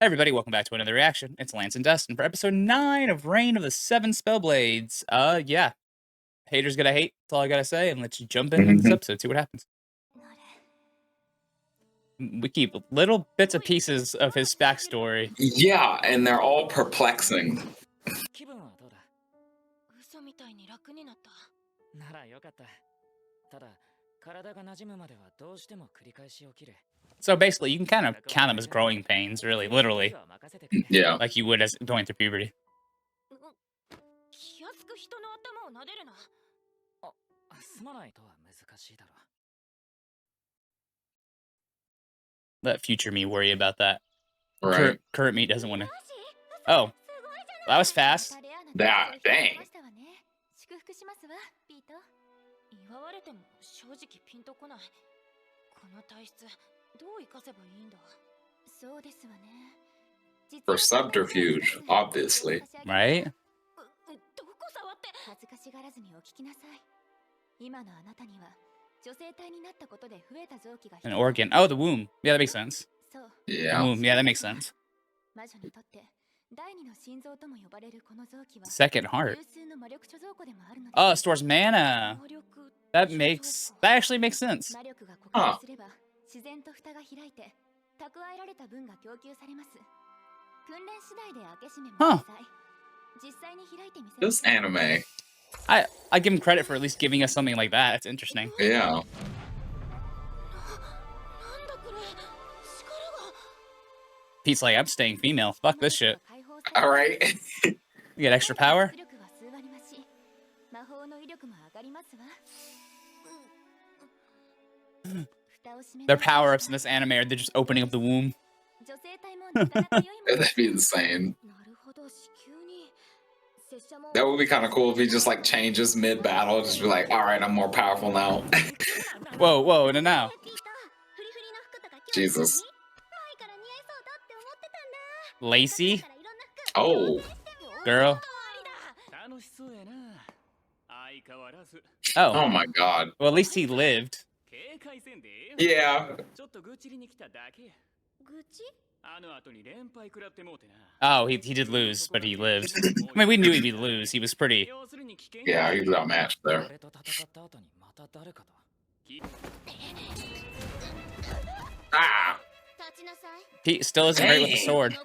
Hey everybody, welcome back to another reaction. It's Lance and Dustin for episode 9 of Reign of the Seven Spellblades. Yeah. Haters gonna hate, that's all I gotta say, and let's jump into this Mhm. episode, see what happens. We keep little bits and pieces of his backstory. Yeah, and they're all perplexing. 気分はどうだ嘘みたいに楽になったならよかったただ体が馴染むまではどうしても繰り返し起きる So basically, you can kind of count them as growing pains, really, literally, Yeah. like you would as going through puberty. 気安く人の頭を撫でるなあ、すまないとは難しいだろ Let future me worry about that. Right. Current me doesn't want to. Oh, that was fast. That dang. 言われても正直ピンとこないこの体質どう生かせばいいんだそうですわね For subterfuge, obviously. Right? どこ触って恥ずかしがらずにお聞きなさい今のあなたには女性体になったことで増えた臓器が An organ. Oh, the womb. Yeah, that makes sense. そう Yeah. Womb. Yeah, that makes sense. 魔女にとって第二の心臓とも呼ばれるこの臓器は Second heart. 有数の魔力貯蔵庫でもあるので Oh, it stores mana. 魔力 That actually makes sense. 魔力が枯渇すれば自然と蓋が開いて蓄えられた分が供給されます訓練次第で開け閉めもください実際に開いてみせます This anime. I give him credit for at least giving us something like that. It's interesting. Yeah. なんだこれ力が Pete's like, I'm staying female. Fuck this shit. All right. You get extra power? 出力は数割増し魔法の威力も上がりますわ Their power-ups in this anime are they're just opening up the womb. 女性体もなかなか良いもの That'd be insane. なるほど子宮に拙者も That would be kind of cool if he just like changes mid battle. Just be like, all right, I'm more powerful now. Whoa, whoa, no, no. Jesus. Lacey? Oh. Girl? 楽しそうやな相変わらず Oh Oh. my God. Well, at least he lived. 警戒せんでええ Yeah. ちょっと愚痴りに来ただけや愚痴あの後に連敗食らってもうてな Oh, he did lose, but he lived. I mean, we knew he'd lose. He was pretty... 要するに危険 Yeah, he was outmatched there. 俺と戦った後にまた誰かと Ah. Pete still isn't great with the Dang. sword.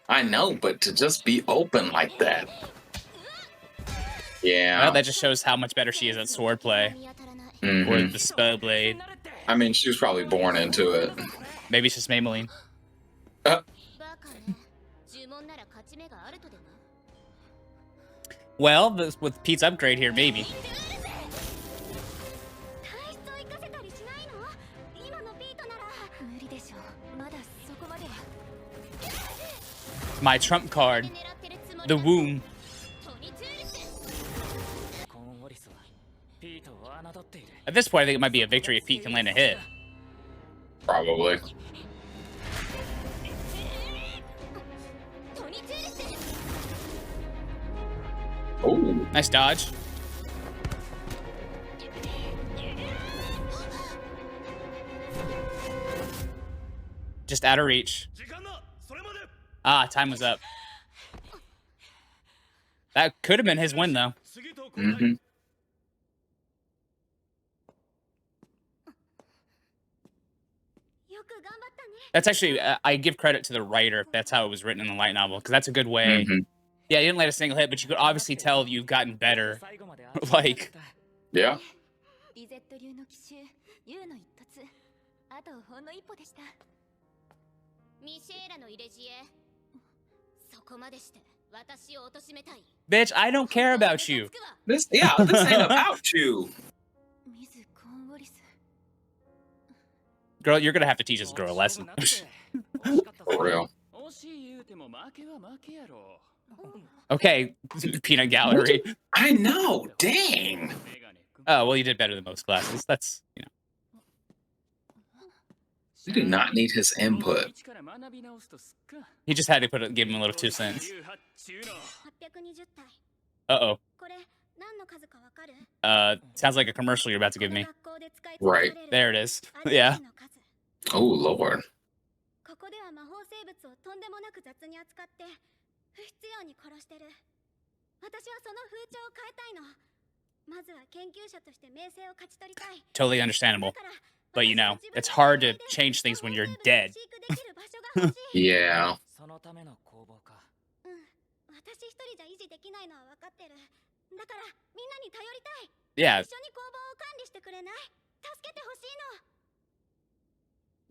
I know, but to just be open like that. Well, Yeah. that just shows how much better she is at swordplay. Or Mhm. the Spellblade. I mean, she was probably born into it. Maybe it's just Maybelline. Well, with Pete's upgrade here, maybe. My trump card. The womb. コーンウォリスはピートを侮っている At this point, I think it might be a victory if Pete can land a hit. Probably. Oh. Nice dodge. Just out of reach. Ah, time was up. That could have been his win, though. Mm-hmm. That's actually, I give credit to the writer if that's how it was written in the light novel, because that's a good way. Mhm. Yeah, you didn't let a single hit, but you could obviously tell you've gotten better. Like, Yeah. リゼット流の奇襲 U の一突あとほんの一歩でしたミシェーラの入れ知恵そこまでして私を貶めたい bitch, I don't care about you. This ain't about you. ミズ・コーンウォリス Girl, you're gonna have to teach this girl a lesson. For real. 惜しい言うても負けは負けやろ Okay, peanut gallery. I know. Dang. Oh, well, you did better than most classes. That's, you know. You do not need his input. He just had to give him a little 2 cents. 820体 Uh-oh. これ何の数かわかる Sounds like a commercial you're about to give me. Right. There it is. Yeah. Oh, Lord. ここでは魔法生物をとんでもなく雑に扱って不必要に殺してる。私はその風潮を変えたいの。まずは研究者として名声を勝ち取りたい。 Totally understandable. But you know, it's hard to change things when you're dead. Yeah. うん、私一人じゃ維持できないのは分かってる。だからみんなに頼りたい。 Yeah. 一緒に工房を管理してくれない？助けてほしい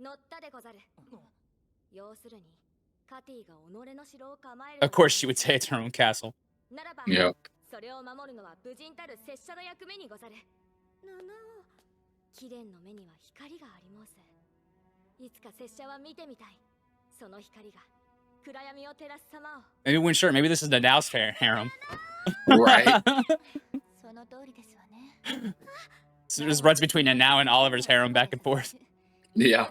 の。乗ったでござる。要するにカティが己の城を構える。 Of course, she would say it's her own castle. ならば Yep. それを守るのは無人たる拙者の役目にござる。貴殿の目には光があり申す。いつか拙者は見てみたい。その光が暗闇を照らす様を。 Maybe when sure, maybe this is the Now's harem. Right. その通りですわね。 So it just runs between Now and Oliver's harem back and forth. Yeah.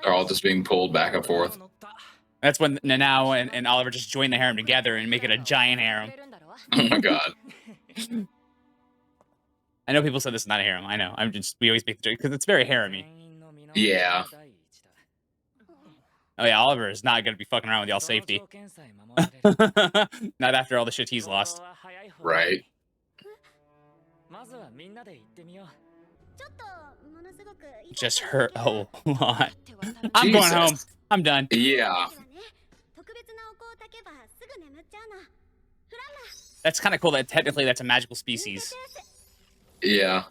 They're all just being pulled back and forth. That's when Now and Oliver just join the harem together and make it a giant harem. Oh my god. I know people said this is not a harem. I know. We always make the joke because it's very harem-y. Yeah. Oh yeah, Oliver is not gonna be fucking around with y'all safety. Not after all the shit he's lost. Right. Just hurt a lot. I'm going home. Jesus. I'm done. Yeah. That's kind of cool that technically that's a magical species. Yeah.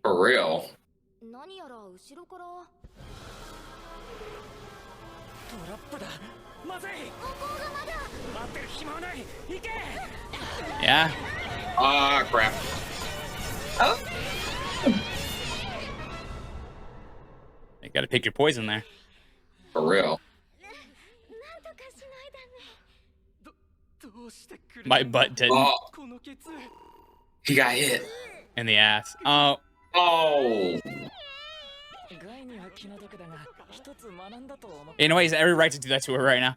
For real. Yeah. Ah, crap. Oh. You gotta pick your poison there. For real. My butt didn't. Oh. He got hit. In the ass. Oh. Oh. You know what? He's every right to do that to her right now.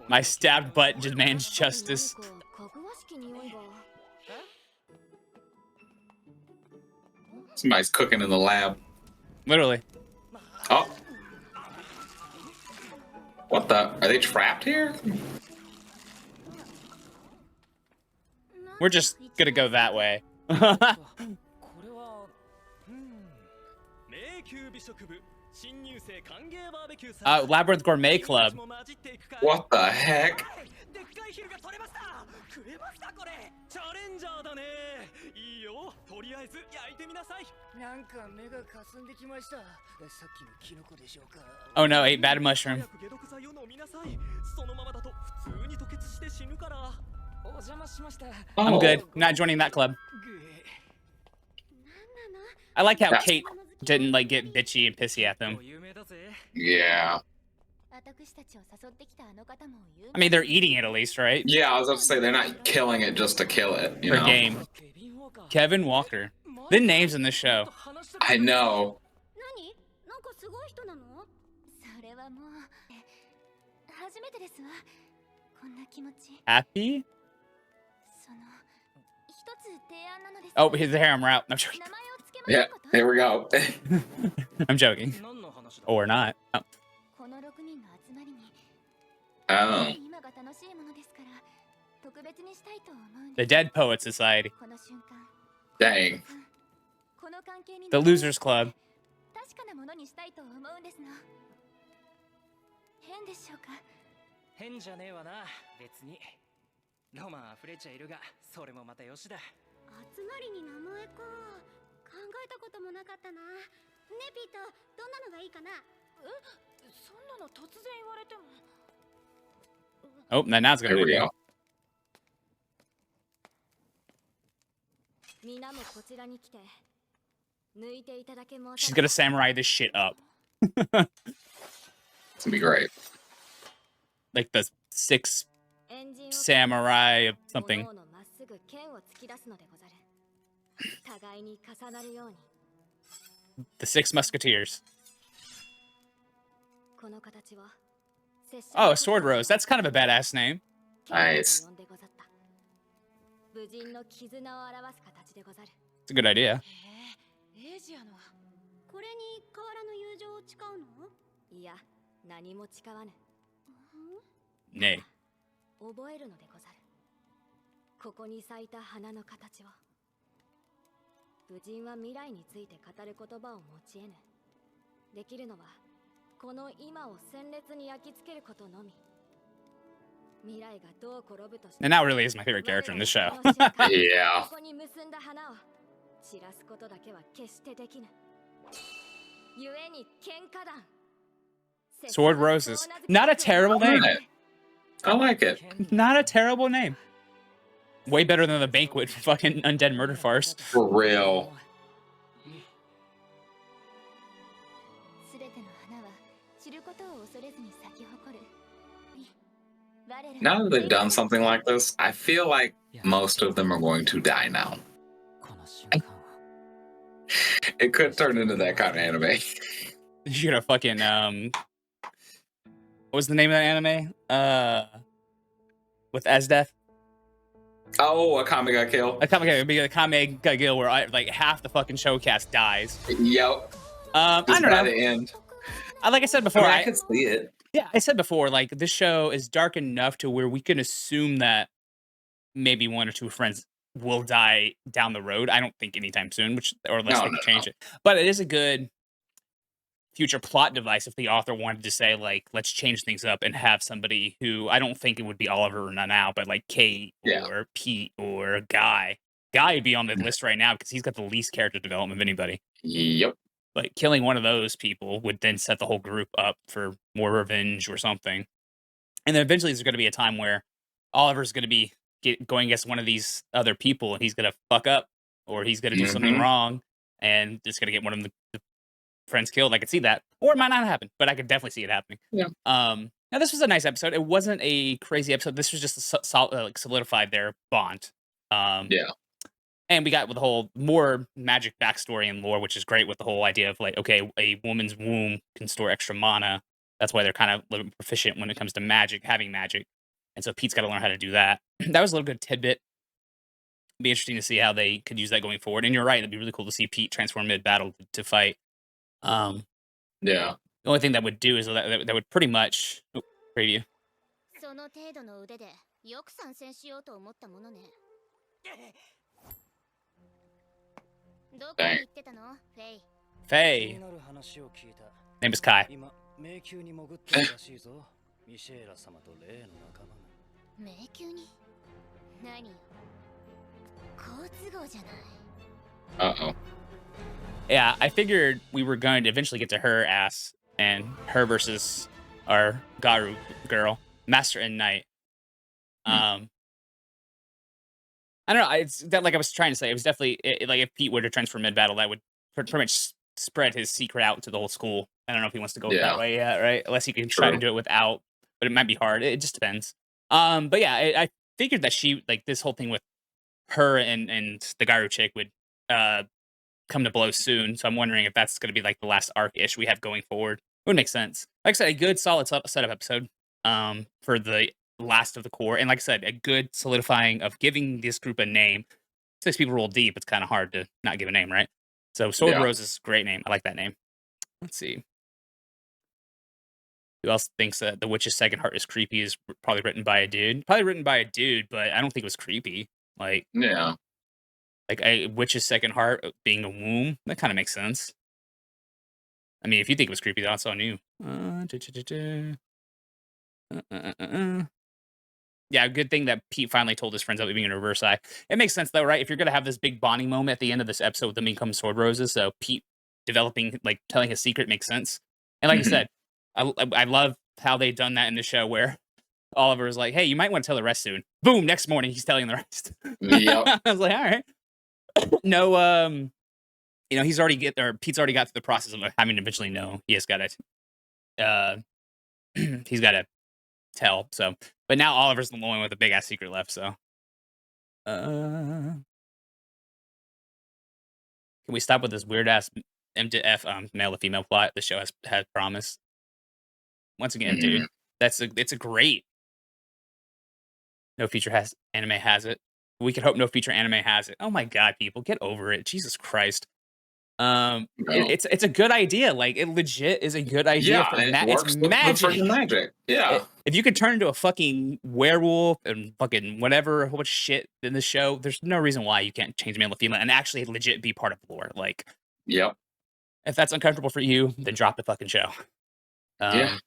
My stabbed butt demands justice. Somebody's cooking in the lab. Literally. Oh. What the? Are they trapped here? We're just gonna go that way. Labyrinth Gourmet Club. What the heck? Oh no, ate bad mushroom. I'm good. Not joining that club. I like how Kate didn't like get bitchy and pissy at them. Yeah. I mean, they're eating it at least, right? Yeah, I was about to say they're not killing it just to kill it, you For know? game. Kevin Walker. The names in this show. I know. Happy? Oh, he's the harem route. I'm joking. Yeah, there we go. I'm joking. Or not. Oh. Oh. The Dead Poet Society. Dang. The Losers Club. Oh, now it's gonna There we be go. She's gonna samurai this shit up. It's gonna be great. Like the 6 samurai of something. The 6 musketeers. Oh, Sword Rose. That's kind of a badass name. Nice. It's a good idea. エイジアのこれに河原の友情を誓うの？いや、何も誓わぬ。Nay. 覚えるのでござる。ここに咲いた花の形を。武人は未来について語る言葉を持ち得ぬ。できるのはこの今を鮮烈に焼き付けることのみ。未来がどう転ぶとして。 And that really is my favorite character in this show. Yeah. ここに結んだ花を散らすことだけは決してできぬ。故に喧嘩団。 Sword Roses. Not a terrible name. I like it. Not a terrible name. Way better than the Banquet fucking undead murder farce. For real. すべての花は散ることを恐れずに咲き誇る。Now that they've done something like this, I feel like most of them are going to die now. この瞬間 It could turn into that kind of anime. You're gonna fucking what was the name of that anime? With Asdeath? Oh, Akame got killed. It'd be a Kame got Gil where like half the fucking showcast dies. Yep. I Just don't by know. the end. Like I said before, I could see it. yeah, I said before, like this show is dark enough to where we can assume that maybe one or two friends will die down the road. I don't think anytime soon, or unless they can change it. But it is a good future plot device if the author wanted to say, like, let's change things up and have somebody who, I don't think it would be Oliver or now, but like Kate or Pete or Guy. Guy would be on the list right now because he's got the least character development of anybody. Yep. Like killing one of those people would then set the whole group up for more revenge or something. And then eventually there's going to be a time where Oliver's going to be going against one of these other people and he's going to fuck up or he's going to do something wrong and it's going to get one of the friends killed. I could see that. Or it might not happen, but I could definitely see it happening. Yeah. Now this was a nice episode. It wasn't a crazy episode. This was just like solidified their bond. Yeah. And we got with the whole more magic backstory and lore, which is great with the whole idea of like, okay, a woman's womb can store extra mana. That's why they're kind of a little bit proficient when it comes to magic, having magic. And so Pete's got to learn how to do that. That was a little good tidbit. It'd be interesting to see how they could use that going forward. And you're right, it'd be really cool to see Pete transform mid-battle to fight. Yeah. The only thing that would do is that would pretty much preview. その程度の腕でよく参戦しようと思ったものね。どこに行ってたの？フェイ。Faye. 気になる話を聞いた Name is Kai. 今迷宮に潜ってるらしいぞミシェーラ様と例の仲間が迷宮に？何よ。好都合じゃない。Uh-oh. Yeah, I figured we were going to eventually get to her ass and her versus our Garu girl, Master and Knight. I don't know. It's that, like I was trying to say, it was definitely like if Pete were to transfer mid battle, that would pretty much spread his secret out to the whole school. I don't know if he wants to go that way yet, right? Unless he can try to do it without, but it might be hard. It just depends. But yeah, I figured that she like this whole thing with her and the Garu chick would come to blows soon. So I'm wondering if that's going to be like the last arc-ish we have going forward. It would make sense. Like I said, a good solid setup episode for the last of the core. And like I said, a good solidifying of giving this group a name. 6 people roll deep. It's kind of hard to not give a name, right? So Sword Rose is a great name. I like that name. Let's see. Who else thinks that The Witch's Second Heart is creepy is probably written by a dude. Probably written by a dude, but I don't think it was creepy. Like, Yeah. like a witch's second heart being a womb, that kind of makes sense. I mean, if you think it was creepy, that's on you. Yeah, good thing that Pete finally told his friends about being in reverse eye. It makes sense though, right? If you're gonna have this big bonding moment at the end of this episode with them becoming sword roses, so Pete developing, like telling his secret makes sense. And like you said, I love how they've done that in the show where Oliver is like, "Hey, you might want to tell the rest soon." Boom! Next morning, he's telling the rest. Yep. I was like, "All right." No, you know, Pete's already got through the process of having to eventually know. He has got to, he's got to tell. So, but now Oliver's the one with a big ass secret left. So, can we stop with this weird ass M to F male to female plot the show has promised? Once again, dude, it's a great no feature anime has it. We could hope no future anime has it. Oh my god, people, get over it. Jesus Christ. It's a good idea. Like, it legit is a good idea Yeah, for and it it's works with the magic. freaking magic. Yeah. If you could turn into a fucking werewolf and fucking whatever, a whole bunch of shit in the show, there's no reason why you can't change male to female and actually legit be part of lore. Like, Yep. if that's uncomfortable for you, then drop the fucking show. Yeah.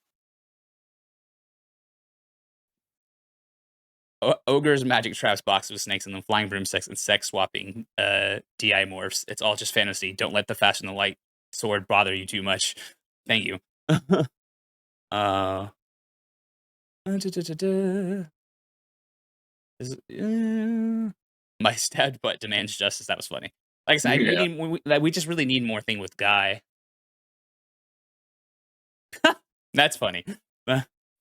Ogres, magic traps, boxes with snakes, and then flying broomsticks and sex swapping DI morphs. It's all just fantasy. Don't let the fast and the light sword bother you too much. Thank you. uh, my stabbed butt demands justice. That was funny. Like I said, Yeah. we just really need more thing with Guy. That's funny.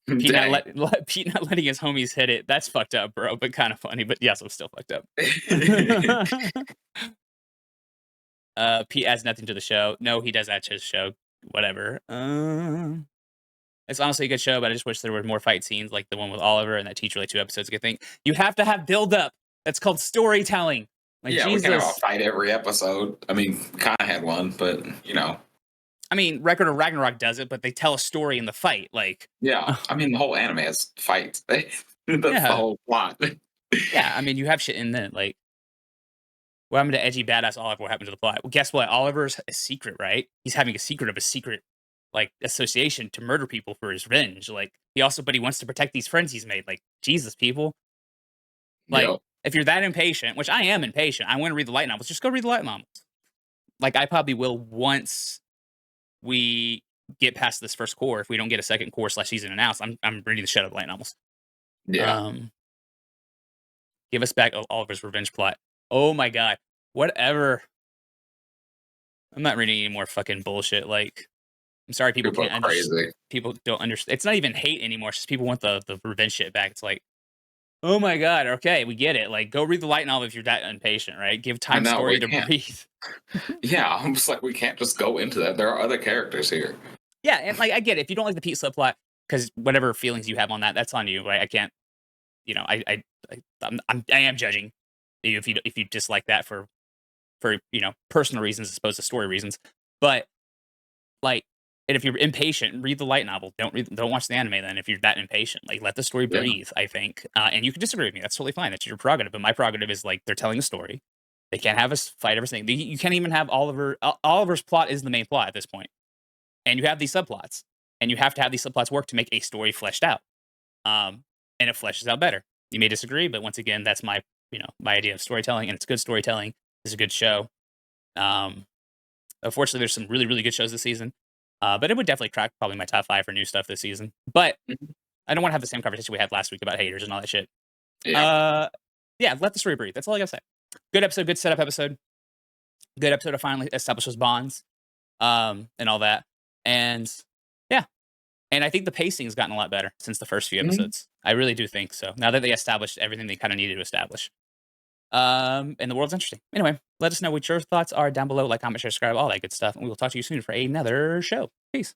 Pete not letting his homies hit it. That's fucked up, bro, but kind of funny. But yes, I'm still fucked up. Pete adds nothing to the show. No, he does add to his show. Whatever. It's honestly a good show, but I just wish there were more fight scenes like the one with Oliver and that Teacher Like 2 episodes. A good thing. You have to have build up. That's called storytelling. Like, yeah, Jesus. we can have a fight every episode. I mean, kind of had one, but you know. I mean, Record of Ragnarok does it, but they tell a story in the fight. Like, yeah, I mean, the whole anime has fights. That's the whole plot. Yeah, I mean, you have shit in it. Like, what happened to edgy badass Oliver? What happened to the plot? Well, guess what? Oliver's a secret, right? He's having a secret of a secret, like, association to murder people for his revenge. Like, but he wants to protect these friends he's made. Like, Jesus, people. Like, if you're that impatient, which I am impatient, I want to read the light novels. Just go read the light novels. Like, I probably will once we get past this first core. If we don't get a second core / season announced, I'm reading the shit out of the light novels. Yeah. Give us back Oliver's revenge plot. Oh my god. Whatever. I'm not reading any more fucking bullshit. Like, I'm sorry, people can't understand. People don't understand. It's not even hate anymore. It's just people want the revenge shit back. It's like, oh my god, okay, we get it. Like, go read the light novel if you're that impatient, right? Give time story to breathe. Yeah, I'm just like, we can't just go into that. There are other characters here. Yeah, and like, I get it. If you don't like the Pete subplot, because whatever feelings you have on that, that's on you, right? I can't, you know, I am judging you if you dislike that for you know, personal reasons as opposed to story reasons. But like, and if you're impatient, read the light novel. Don't watch the anime then. If you're that impatient, like, let the story breathe. I think, and you can disagree with me. That's totally fine. That's your prerogative. But my prerogative is, like, they're telling a story. They can't have us fight everything. You can't even have Oliver. Oliver's plot is the main plot at this point, and you have these subplots, and you have to have these subplots work to make a story fleshed out. And it fleshes out better. You may disagree, but once again, that's my idea of storytelling, and it's good storytelling. It's a good show. Unfortunately, there's some really, really good shows this season. But it would definitely crack probably my top 5 for new stuff this season. But I don't want to have the same conversation we had last week about haters and all that shit. Yeah, let the story breathe. That's all I gotta say. Good episode, good setup episode. Good episode to finally establish those bonds, and all that. And yeah, and I think the pacing has gotten a lot better since the first few episodes. I really do think so. Now that they established everything they kind of needed to establish. And the world's interesting. Anyway, let us know what your thoughts are down below. Like, comment, share, subscribe, all that good stuff. And we will talk to you soon for another show. Peace.